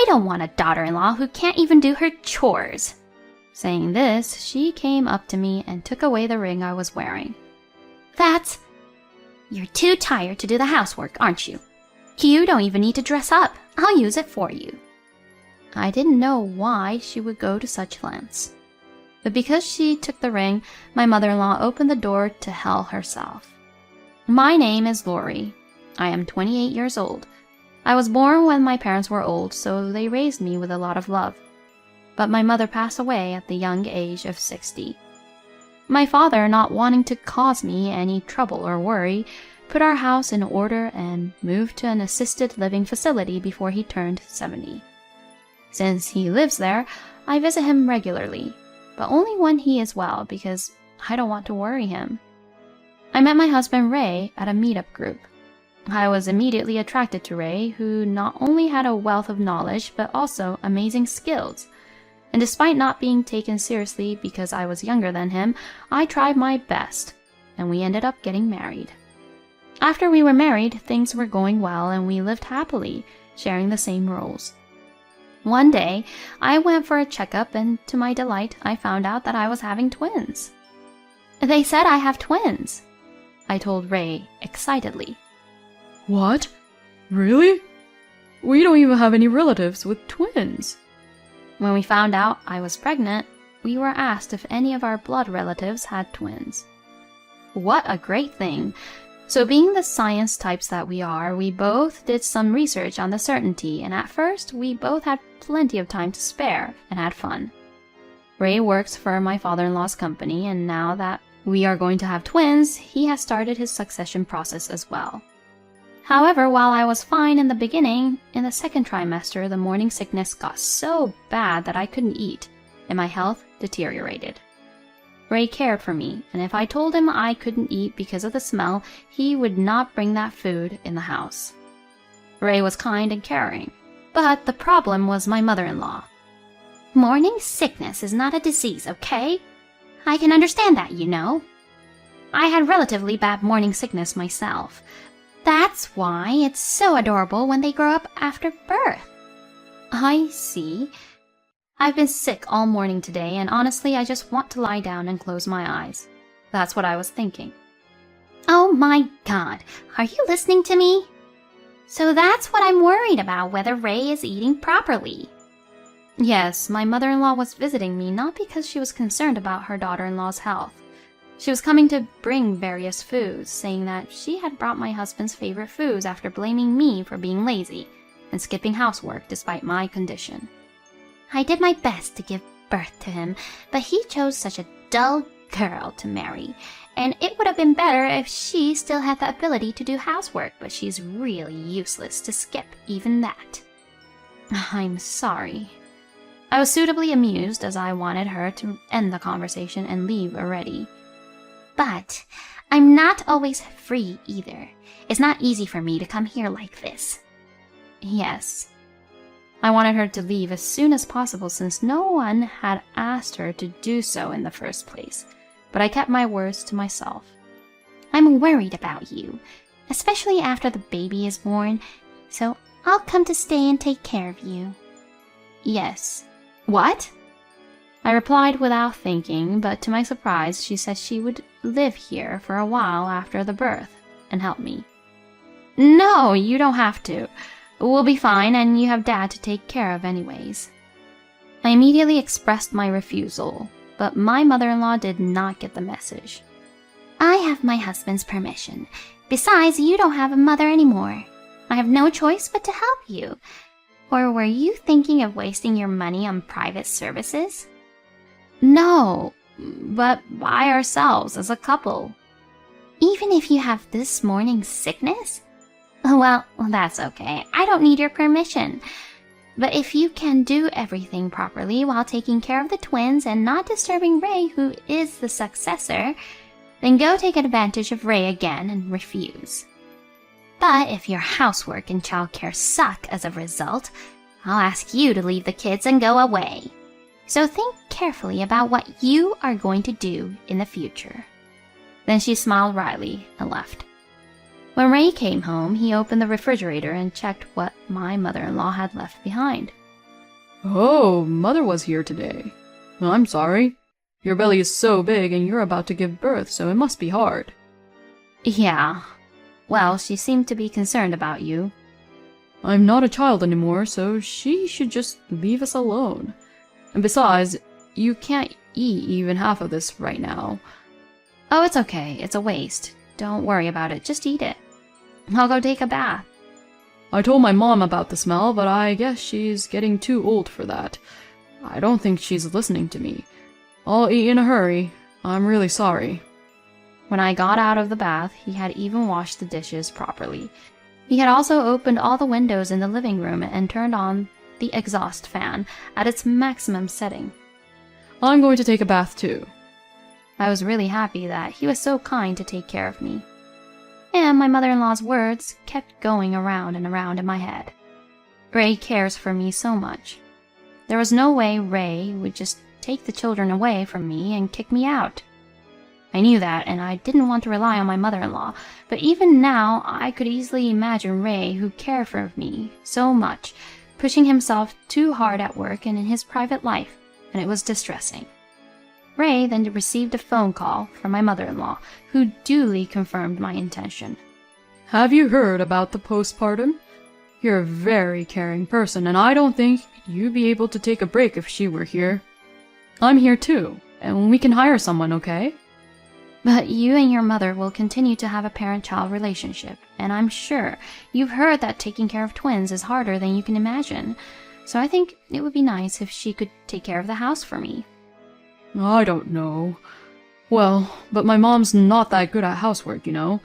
don't want a daughter-in-law who can't even do her chores." Saying this, she came up to me and took away the ring I was wearing. "You're too tired to do the housework, aren't you? You don't even need to dress up. I'll use it for you." I didn't know why she would go to such lengths. But because she took the ring, my mother-in-law opened the door to hell herself. My name is Lori. I am 28 years old. I was born when my parents were old, so they raised me with a lot of love. But my mother passed away at the young age of 60. My father, not wanting to cause me any trouble or worry, put our house in order and moved to an assisted living facility before he turned 70. Since he lives there, I visit him regularly, but only when he is well because I don't want to worry him. I met my husband Ray at a meetup group. I was immediately attracted to Ray, who not only had a wealth of knowledge but also amazing skills. And despite not being taken seriously because I was younger than him, I tried my best, and we ended up getting married. After we were married, things were going well and we lived happily, sharing the same roles. One day, I went for a checkup and to my delight, I found out that I was having twins. "They said I have twins," I told Ray excitedly. "What? Really? We don't even have any relatives with twins." When we found out I was pregnant, we were asked if any of our blood relatives had twins. What a great thing! So being the science types that we are, we both did some research on the certainty, and at first we both had plenty of time to spare and had fun. Ray works for my father-in-law's company, and now that we are going to have twins, he has started his succession process as well. However, while I was fine in the beginning, in the second trimester, the morning sickness got so bad that I couldn't eat, and my health deteriorated. Ray cared for me, and if I told him I couldn't eat because of the smell, he would not bring that food in the house. Ray was kind and caring, but the problem was my mother-in-law. "Morning sickness is not a disease, okay? I can understand that, you know. I had relatively bad morning sickness myself. That's why it's so adorable when they grow up after birth." "I see. I've been sick all morning today, and honestly, I just want to lie down and close my eyes." That's what I was thinking. "Oh my God, are you listening to me? So that's what I'm worried about, whether Ray is eating properly." Yes, my mother-in-law was visiting me not because she was concerned about her daughter-in-law's health. She was coming to bring various foods, saying that she had brought my husband's favorite foods after blaming me for being lazy and skipping housework despite my condition. "I did my best to give birth to him, but he chose such a dull girl to marry, and it would have been better if she still had the ability to do housework, but she's really useless to skip even that." I'm sorry. I was suitably amused as I wanted her to end the conversation and leave already. "But I'm not always free either. It's not easy for me to come here like this." Yes. I wanted her to leave as soon as possible since no one had asked her to do so in the first place, but I kept my words to myself. "I'm worried about you, especially after the baby is born, so I'll come to stay and take care of you." "Yes." "What?" I replied without thinking, but to my surprise, she said she would live here for a while after the birth and help me. "No, you don't have to. We'll be fine, and you have Dad to take care of anyways." I immediately expressed my refusal, but my mother-in-law did not get the message. "I have my husband's permission. Besides, you don't have a mother anymore. I have no choice but to help you. Or were you thinking of wasting your money on private services?" "No, but by ourselves as a couple." "Even if you have this morning sickness?" "Well, that's okay. I don't need your permission. But if you can do everything properly while taking care of the twins and not disturbing Ray, who is the successor, then go take advantage of Ray again and refuse. But if your housework and childcare suck as a result, I'll ask you to leave the kids and go away. So think carefully about what you are going to do in the future." Then she smiled wryly and left. When Ray came home, he opened the refrigerator and checked what my mother-in-law had left behind. Oh, Mother was here today. I'm sorry. Your belly is so big and you're about to give birth, so it must be hard. Yeah. Well, she seemed to be concerned about you. I'm not a child anymore, so she should just leave us alone. And besides, you can't eat even half of this right now. Oh, it's okay. It's a waste. Don't worry about it. Just eat it. I'll go take a bath. I told my mom about the smell, but I guess she's getting too old for that. I don't think she's listening to me. I'll eat in a hurry. I'm really sorry. When I got out of the bath, he had even washed the dishes properly. He had also opened all the windows in the living room and turned on the exhaust fan at its maximum setting. I'm going to take a bath too. I was really happy that he was so kind to take care of me. And my mother-in-law's words kept going around and around in my head. Ray cares for me so much. There was no way Ray would just take the children away from me and kick me out. I knew that, and I didn't want to rely on my mother-in-law, but even now I could easily imagine Ray, who cared for me so much, pushing himself too hard at work and in his private life, and it was distressing. Ray then received a phone call from my mother-in-law, who duly confirmed my intention. Have you heard about the postpartum? You're a very caring person, and I don't think you'd be able to take a break if she were here. I'm here too, and we can hire someone, okay? But you and your mother will continue to have a parent-child relationship, and I'm sure you've heard that taking care of twins is harder than you can imagine. So I think it would be nice if she could take care of the house for me. I don't know. Well, but my mom's not that good at housework, you know.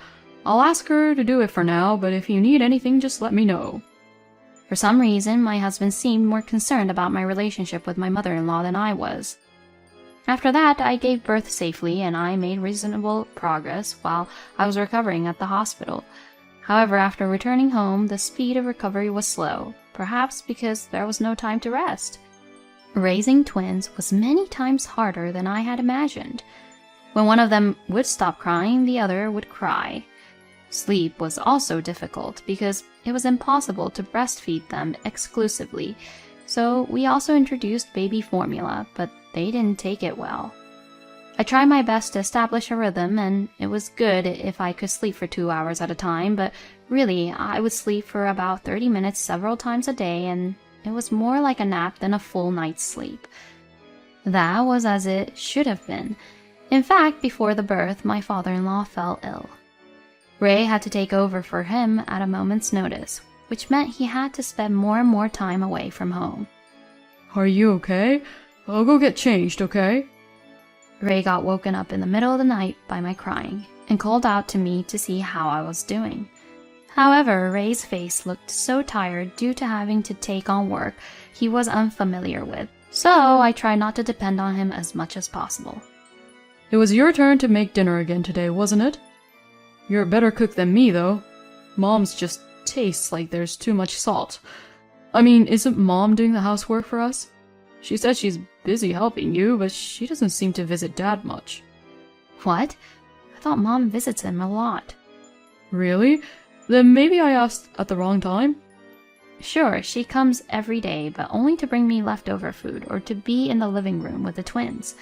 I'll ask her to do it for now, but if you need anything, just let me know. For some reason, my husband seemed more concerned about my relationship with my mother-in-law than I was. After that, I gave birth safely, and I made reasonable progress while I was recovering at the hospital. However, after returning home, the speed of recovery was slow, perhaps because there was no time to rest. Raising twins was many times harder than I had imagined. When one of them would stop crying, the other would cry. Sleep was also difficult because it was impossible to breastfeed them exclusively, so we also introduced baby formula, but they didn't take it well. I tried my best to establish a rhythm, and it was good if I could sleep for 2 hours at a time, but really, I would sleep for about 30 minutes several times a day, and it was more like a nap than a full night's sleep. That was as it should have been. In fact, before the birth, my father-in-law fell ill. Ray had to take over for him at a moment's notice, which meant he had to spend more and more time away from home. Are you okay? I'll go get changed, okay? Ray got woken up in the middle of the night by my crying and called out to me to see how I was doing. However, Ray's face looked so tired due to having to take on work he was unfamiliar with, so I tried not to depend on him as much as possible. It was your turn to make dinner again today, wasn't it? You're a better cook than me, though. Mom's just tastes like there's too much salt. I mean, isn't Mom doing the housework for us? She said she's busy helping you, but she doesn't seem to visit Dad much. What? I thought Mom visits him a lot. Really? Then maybe I asked at the wrong time? Sure, she comes every day, but only to bring me leftover food or to be in the living room with the twins.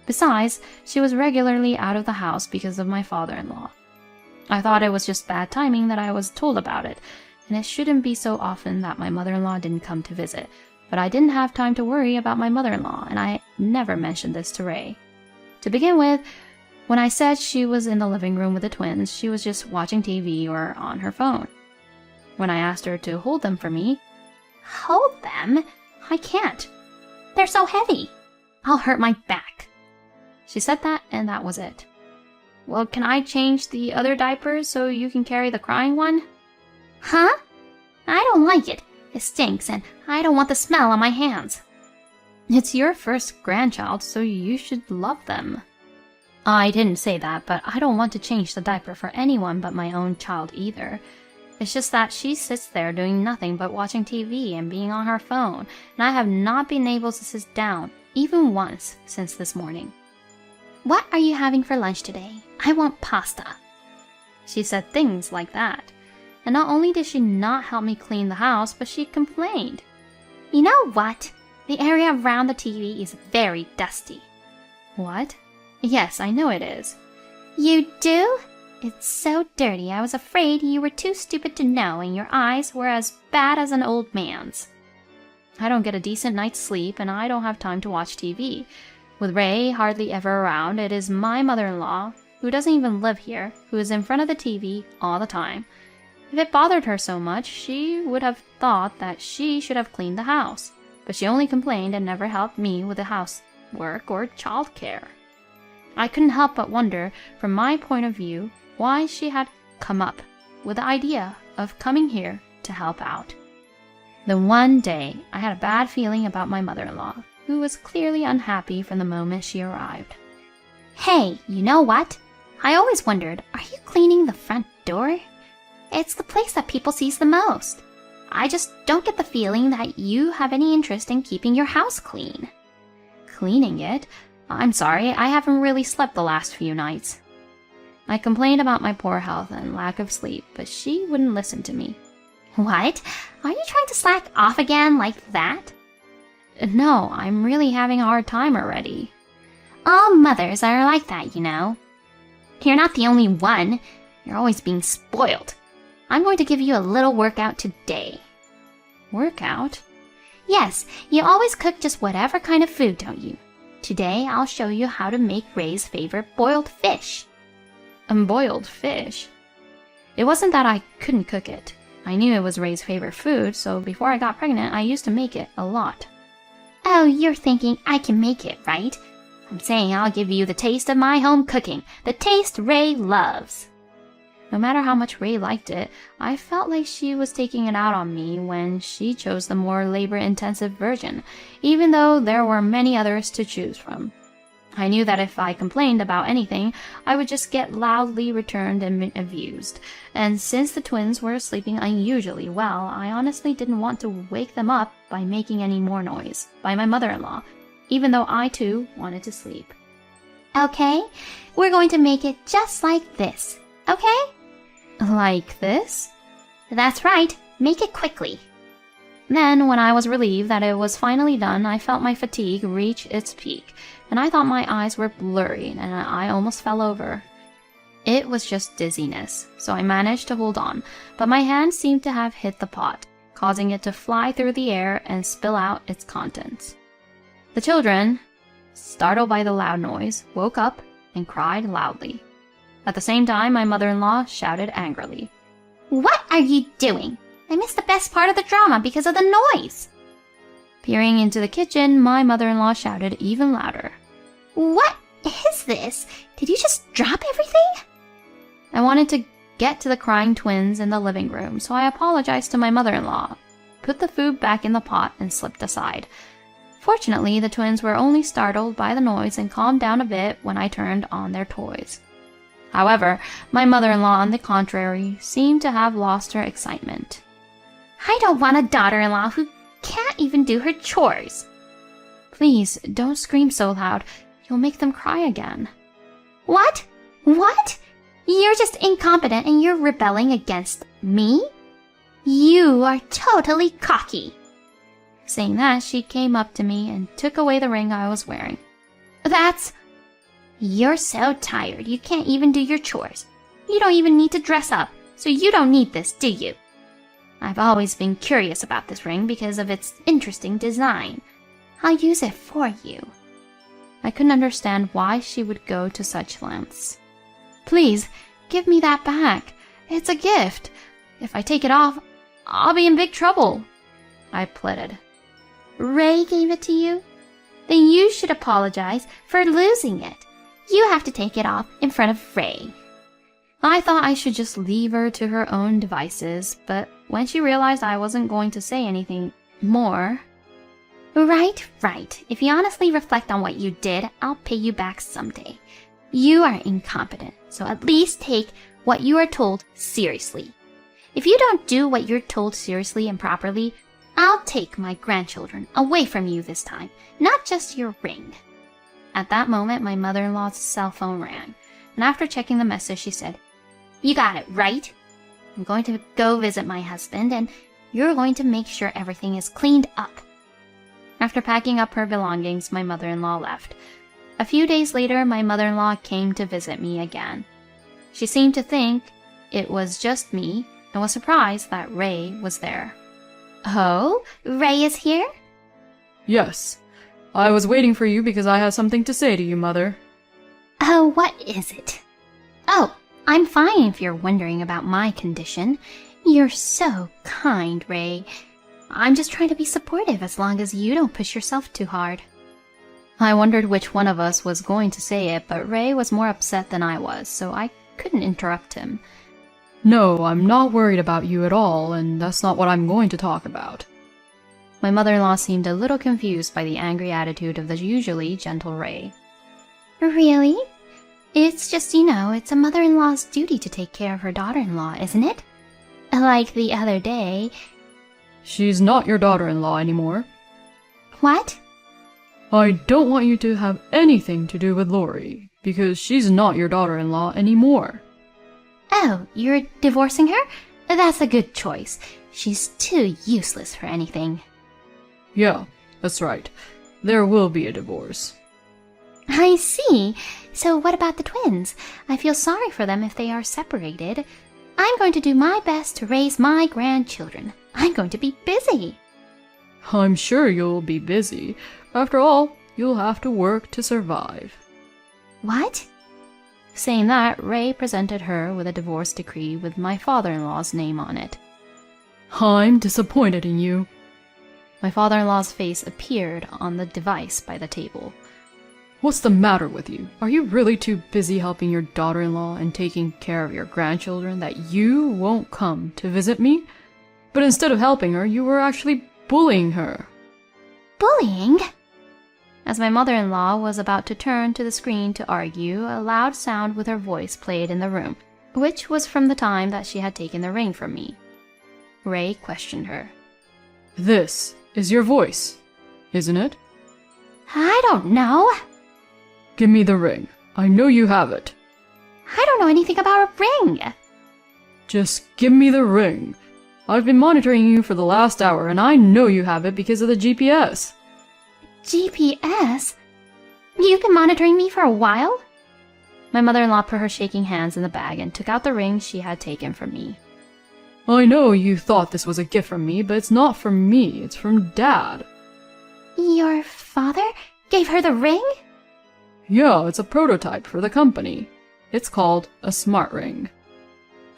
Besides, she was regularly out of the house because of my father-in-law. I thought it was just bad timing that I was told about it, and it shouldn't be so often that my mother-in-law didn't come to visit. But I didn't have time to worry about my mother-in-law, and I never mentioned this to Ray. To begin with, when I said she was in the living room with the twins, she was just watching TV or on her phone. When I asked her to hold them for me, "Hold them? I can't. They're so heavy. I'll hurt my back." She said that, and that was it. "Well, can I change the other diapers so you can carry the crying one?" "Huh? I don't like it. It stinks, and I don't want the smell on my hands." "It's your first grandchild, so you should love them." I didn't say that, but I don't want to change the diaper for anyone but my own child either. It's just that she sits there doing nothing but watching TV and being on her phone, and I have not been able to sit down, even once, since this morning. "What are you having for lunch today? I want pasta." She said things like that. And not only did she not help me clean the house, but she complained. "You know what? The area around the TV is very dusty. What? Yes, I know it is. You do? It's so dirty, I was afraid you were too stupid to know and your eyes were as bad as an old man's. I don't get a decent night's sleep and I don't have time to watch TV. With Ray hardly ever around, it is my mother-in-law, who doesn't even live here, who is in front of the TV all the time. If it bothered her so much, she would have thought that she should have cleaned the house. But she only complained and never helped me with the housework or childcare. I couldn't help but wonder, from my point of view, why she had come up with the idea of coming here to help out. Then one day, I had a bad feeling about my mother-in-law, who was clearly unhappy from the moment she arrived. Hey, you know what? I always wondered, are you cleaning the front door? It's the place that people sees the most. I just don't get the feeling that you have any interest in keeping your house clean. Cleaning it? I'm sorry, I haven't really slept the last few nights. I complained about my poor health and lack of sleep, but she wouldn't listen to me. What? Are you trying to slack off again like that? No, I'm really having a hard time already. All mothers are like that, you know. You're not the only one. You're always being spoiled. I'm going to give you a little workout today. Workout? Yes, you always cook just whatever kind of food, don't you? Today, I'll show you how to make Ray's favorite boiled fish. Boiled fish? It wasn't that I couldn't cook it. I knew it was Ray's favorite food, so before I got pregnant, I used to make it a lot. Oh, you're thinking I can make it, right? I'm saying I'll give you the taste of my home cooking, the taste Ray loves. No matter how much Ray liked it, I felt like she was taking it out on me when she chose the more labor-intensive version, even though there were many others to choose from. I knew that if I complained about anything, I would just get loudly returned and abused, and since the twins were sleeping unusually well, I honestly didn't want to wake them up by making any more noise by my mother-in-law, even though I too wanted to sleep. Okay, we're going to make it just like this, okay? Like this? That's right, make it quickly. Then, when I was relieved that it was finally done, I felt my fatigue reach its peak, and I thought my eyes were blurry and I almost fell over. It was just dizziness, so I managed to hold on, but my hand seemed to have hit the pot, causing it to fly through the air and spill out its contents. The children, startled by the loud noise, woke up and cried loudly. At the same time, my mother-in-law shouted angrily. What are you doing? I missed the best part of the drama because of the noise. Peering into the kitchen, my mother-in-law shouted even louder. What is this? Did you just drop everything? I wanted to get to the crying twins in the living room, so I apologized to my mother-in-law, put the food back in the pot, and slipped aside. Fortunately, the twins were only startled by the noise and calmed down a bit when I turned on their toys. However, my mother-in-law, on the contrary, seemed to have lost her excitement. I don't want a daughter-in-law who can't even do her chores. Please, don't scream so loud. You'll make them cry again. What? What? You're just incompetent and you're rebelling against me? You are totally cocky. Saying that, she came up to me and took away the ring I was wearing. You're so tired you can't even do your chores. You don't even need to dress up, so you don't need this, do you? I've always been curious about this ring because of its interesting design. I'll use it for you. I couldn't understand why she would go to such lengths. Please, give me that back. It's a gift. If I take it off, I'll be in big trouble, I pleaded. Ray gave it to you? Then you should apologize for losing it. You have to take it off in front of Ray. I thought I should just leave her to her own devices, but when she realized I wasn't going to say anything more... Right. If you honestly reflect on what you did, I'll pay you back someday. You are incompetent, so at least take what you are told seriously. If you don't do what you're told seriously and properly, I'll take my grandchildren away from you this time, not just your ring. At that moment, my mother-in-law's cell phone rang, and after checking the message, she said, You got it, right? I'm going to go visit my husband, and you're going to make sure everything is cleaned up. After packing up her belongings, my mother-in-law left. A few days later, my mother-in-law came to visit me again. She seemed to think it was just me and was surprised that Ray was there. Oh, Ray is here? Yes. I was waiting for you because I have something to say to you, Mother. Oh, what is it? Oh, I'm fine if you're wondering about my condition. You're so kind, Ray. I'm just trying to be supportive as long as you don't push yourself too hard. I wondered which one of us was going to say it, but Ray was more upset than I was, so I couldn't interrupt him. No, I'm not worried about you at all, and that's not what I'm going to talk about. My mother-in-law seemed a little confused by the angry attitude of the usually gentle Ray. Really? It's just, it's a mother-in-law's duty to take care of her daughter-in-law, isn't it? Like the other day. She's not your daughter-in-law anymore. What? I don't want you to have anything to do with Lori, because she's not your daughter-in-law anymore. Oh, you're divorcing her? That's a good choice. She's too useless for anything. Yeah, that's right. There will be a divorce. I see. So what about the twins? I feel sorry for them if they are separated. I'm going to do my best to raise my grandchildren. I'm going to be busy. I'm sure you'll be busy. After all, you'll have to work to survive. What? Saying that, Ray presented her with a divorce decree with my father-in-law's name on it. I'm disappointed in you. My father-in-law's face appeared on the device by the table. What's the matter with you? Are you really too busy helping your daughter-in-law and taking care of your grandchildren that you won't come to visit me? But instead of helping her, you were actually bullying her. Bullying? As my mother-in-law was about to turn to the screen to argue, a loud sound with her voice played in the room, which was from the time that she had taken the ring from me. Ray questioned her. This is your voice, isn't it? I don't know. Give me the ring. I know you have it. I don't know anything about a ring. Just give me the ring. I've been monitoring you for the last hour, and I know you have it because of the GPS. GPS? You've been monitoring me for a while? My mother-in-law put her shaking hands in the bag and took out the ring she had taken from me. I know you thought this was a gift from me, but it's not from me. It's from Dad. Your father gave her the ring? Yeah, it's a prototype for the company. It's called a smart ring.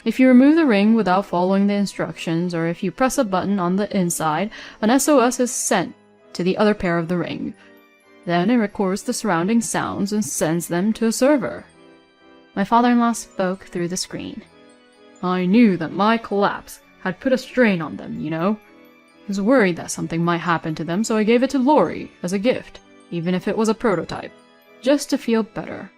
If you remove the ring without following the instructions, or if you press a button on the inside, an SOS is sent to the other pair of the ring. Then it records the surrounding sounds and sends them to a server. My father-in-law spoke through the screen. I knew that my collapse had put a strain on them, I was worried that something might happen to them, so I gave it to Lori as a gift, even if it was a prototype, just to feel better.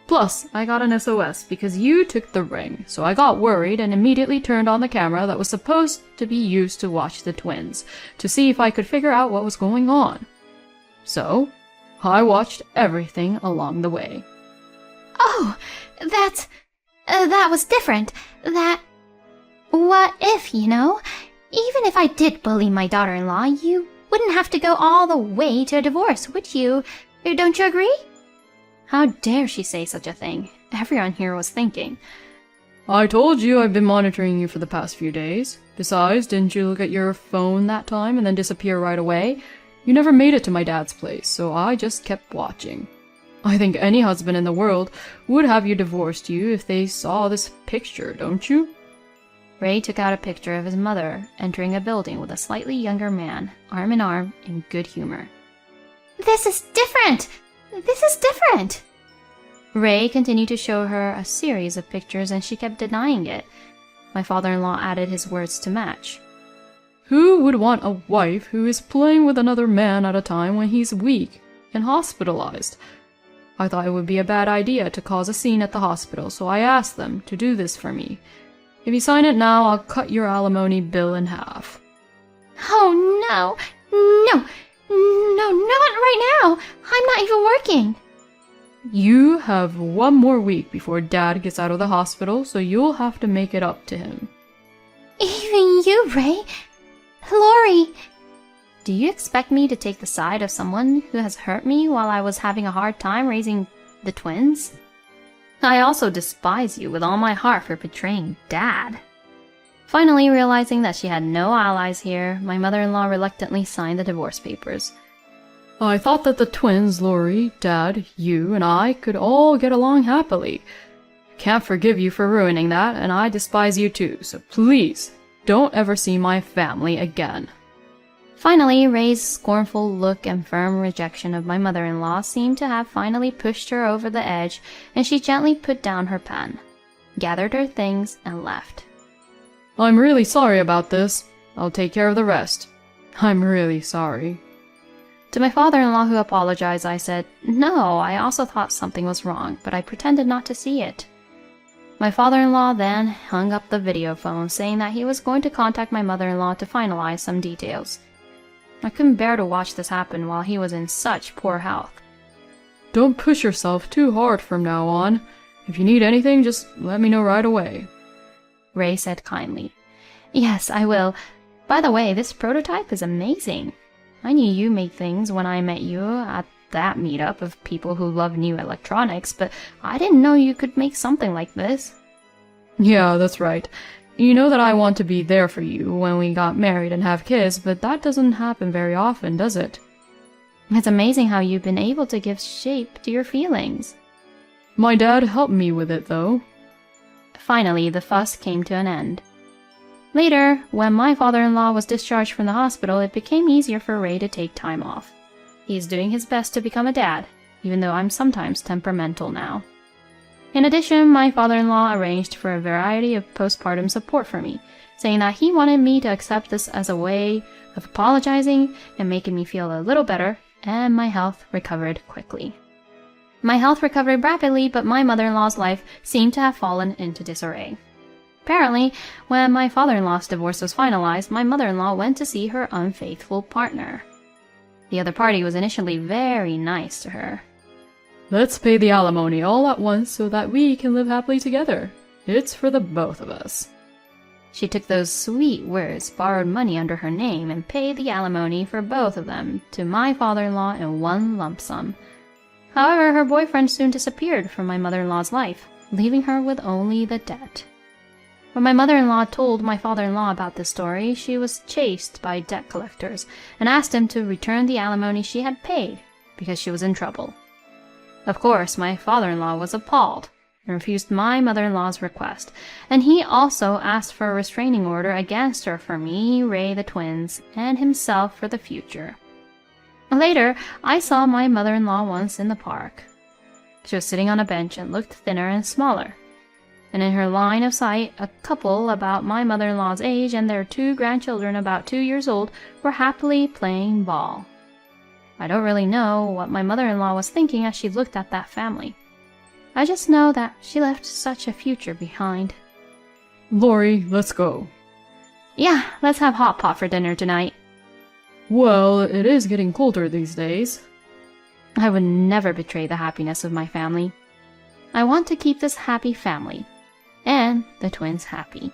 Plus, I got an SOS because you took the ring, so I got worried and immediately turned on the camera that was supposed to be used to watch the twins, to see if I could figure out what was going on. So, I watched everything along the way. Oh, that was different. What if, even if I did bully my daughter-in-law, you wouldn't have to go all the way to a divorce, would you? Don't you agree? How dare she say such a thing? Everyone here was thinking. I told you I've been monitoring you for the past few days. Besides, didn't you look at your phone that time and then disappear right away? You never made it to my dad's place, so I just kept watching. I think any husband in the world would have you divorced if they saw this picture, don't you? Ray took out a picture of his mother entering a building with a slightly younger man, arm in arm, in good humor. This is different! This is different! Ray continued to show her a series of pictures and she kept denying it. My father-in-law added his words to match. Who would want a wife who is playing with another man at a time when he's weak and hospitalized? I thought it would be a bad idea to cause a scene at the hospital, so I asked them to do this for me. If you sign it now, I'll cut your alimony bill in half. Oh no! No! No, not right now! I'm not even working! You have 1 more week before Dad gets out of the hospital, so you'll have to make it up to him. Even you, Ray? Lori... Do you expect me to take the side of someone who has hurt me while I was having a hard time raising the twins? I also despise you with all my heart for betraying Dad. Finally, realizing that she had no allies here, my mother-in-law reluctantly signed the divorce papers. I thought that the twins, Lori, Dad, you, and I could all get along happily. Can't forgive you for ruining that, and I despise you too, so please, don't ever see my family again. Finally, Ray's scornful look and firm rejection of my mother-in-law seemed to have finally pushed her over the edge, and she gently put down her pen, gathered her things, and left. I'm really sorry about this. I'll take care of the rest. I'm really sorry. To my father-in-law, who apologized, I said, "No, I also thought something was wrong, but I pretended not to see it." My father-in-law then hung up the video phone, saying that he was going to contact my mother-in-law to finalize some details. I couldn't bear to watch this happen while he was in such poor health. Don't push yourself too hard from now on. If you need anything, just let me know right away. Ray said kindly. "Yes, I will. By the way, this prototype is amazing. I knew you made things when I met you at that meetup of people who love new electronics, but I didn't know you could make something like this." Yeah, that's right. You know that I want to be there for you when we got married and have kids, but that doesn't happen very often, does it? It's amazing how you've been able to give shape to your feelings. My dad helped me with it, though. Finally, the fuss came to an end. Later, when my father-in-law was discharged from the hospital, it became easier for Ray to take time off. He's doing his best to become a dad, even though I'm sometimes temperamental now. In addition, my father-in-law arranged for a variety of postpartum support for me, saying that he wanted me to accept this as a way of apologizing and making me feel a little better, and my health recovered quickly. My health recovered rapidly, but my mother-in-law's life seemed to have fallen into disarray. Apparently, when my father-in-law's divorce was finalized, my mother-in-law went to see her unfaithful partner. The other party was initially very nice to her. Let's pay the alimony all at once so that we can live happily together. It's for the both of us. She took those sweet words, borrowed money under her name, and paid the alimony for both of them to my father-in-law in one lump sum. However, her boyfriend soon disappeared from my mother-in-law's life, leaving her with only the debt. When my mother-in-law told my father-in-law about this story, she was chased by debt collectors and asked him to return the alimony she had paid because she was in trouble. Of course, my father-in-law was appalled and refused my mother-in-law's request, and he also asked for a restraining order against her for me, Ray, the twins, and himself for the future. Later, I saw my mother-in-law once in the park. She was sitting on a bench and looked thinner and smaller. And in her line of sight, a couple about my mother-in-law's age and their 2 grandchildren about 2 years old were happily playing ball. I don't really know what my mother-in-law was thinking as she looked at that family. I just know that she left such a future behind. Lori, let's go. Yeah, let's have hot pot for dinner tonight. Well, it is getting colder these days. I would never betray the happiness of my family. I want to keep this happy family, and the twins happy.